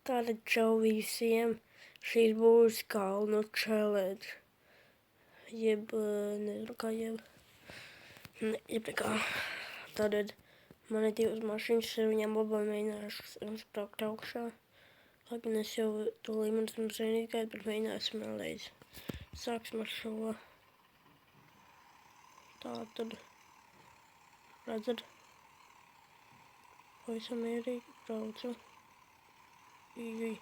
Tātad čau visiem, šīs būs kalnu challenge, jeb, nezinu kā nekā. Tātad man ir divas mašīnas, ar viņām abām mēģināšu spraukt augšā. Lai gan es jau to līmeni esmu zinīt gaidu, bet mēģināsim vēlreiz. Sāksim ar šo. Tātad, redzat, pavisam mierīgi braucu. Ijui.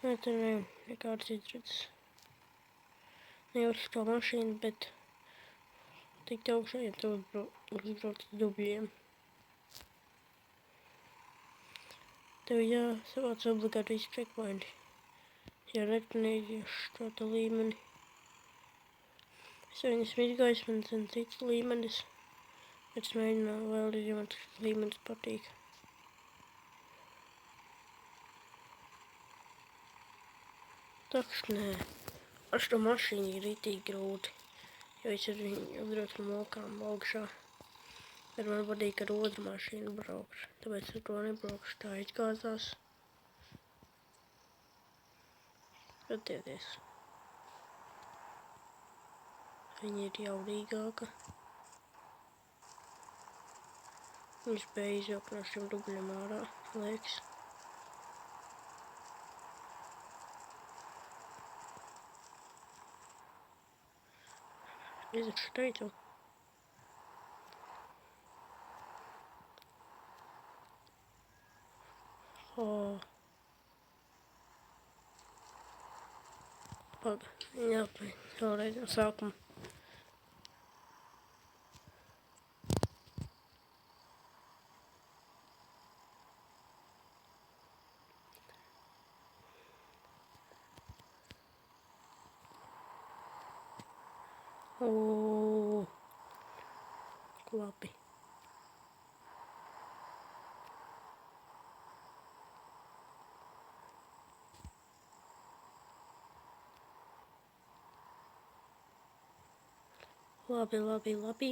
Nē, tur nekāds izredzes. Ne jau uz to mašīnu, bet tikt augšā, ja tu uzbrauc uz dubļiem. Tev jāsavāc obligāti visi checkpointi. Ja ne, tu neizieši šo te līmeni. Es jau esmu izgājis, man zin cits līmenis. Bet es mēģināju vēlreiz, ja man tas līmenis patīk. Taks nē. Ar šo mašīnu ir ritīgi grūti. Jo es ar viņu uzbraucu no mokām augšā. Bet man patīk ar otru mašīnu braukt. Tāpēc ar to nebraukšu, tā izgāzās. Skatieties. Viņa ir jaudīgāka. Viņa spēja izjaukt no šiem dubļiem ārā, liekas. Es taču teicu. Paga, jāpēc vēlreiz no sākuma. Labi. Labi.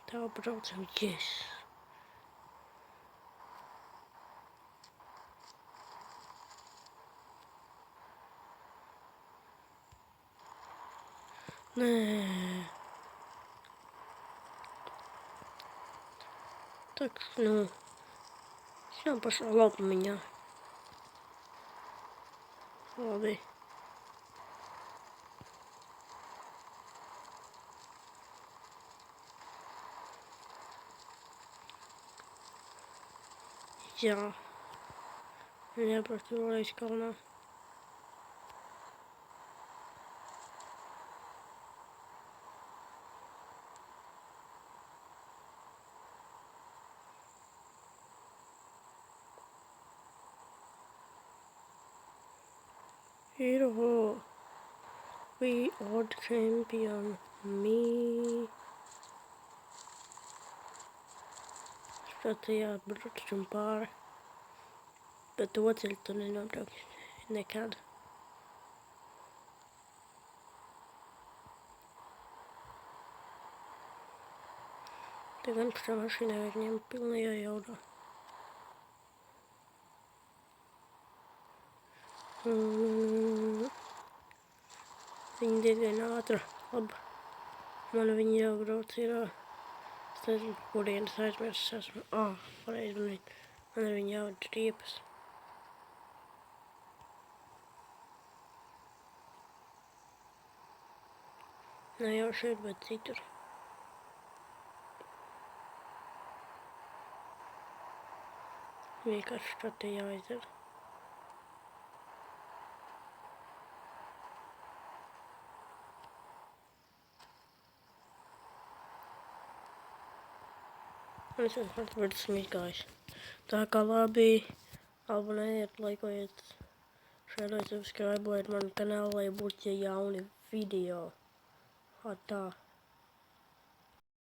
Tā braucam, yes. Nē. Tak, nu. Es jau pašā laukumiņā. Labi. Jā. Jābrauc vēlreiz kalnā. Hero. We are the champion. Me. Šādi jābrauc un pāri. Bet to ceļu tu nenobrauks nekad. Te gan šā mašīnā vajag ņemt pilnajā jaudā. Viņa diezgan ātra. Labi. Man viņa jābrauc ir... Es nezinu, kurienes aizmirsis esmu. Pareizi, man ar viņu jāvada riepas. Ne jau šeit, bet citur. Vienkārši tā te jāizdara. Un es esmu izgājis. Tā kā labi, abonējiet, laikojiet, šērojiet, subscribeojiet manu kanālu, lai būtu jauni video. Tā.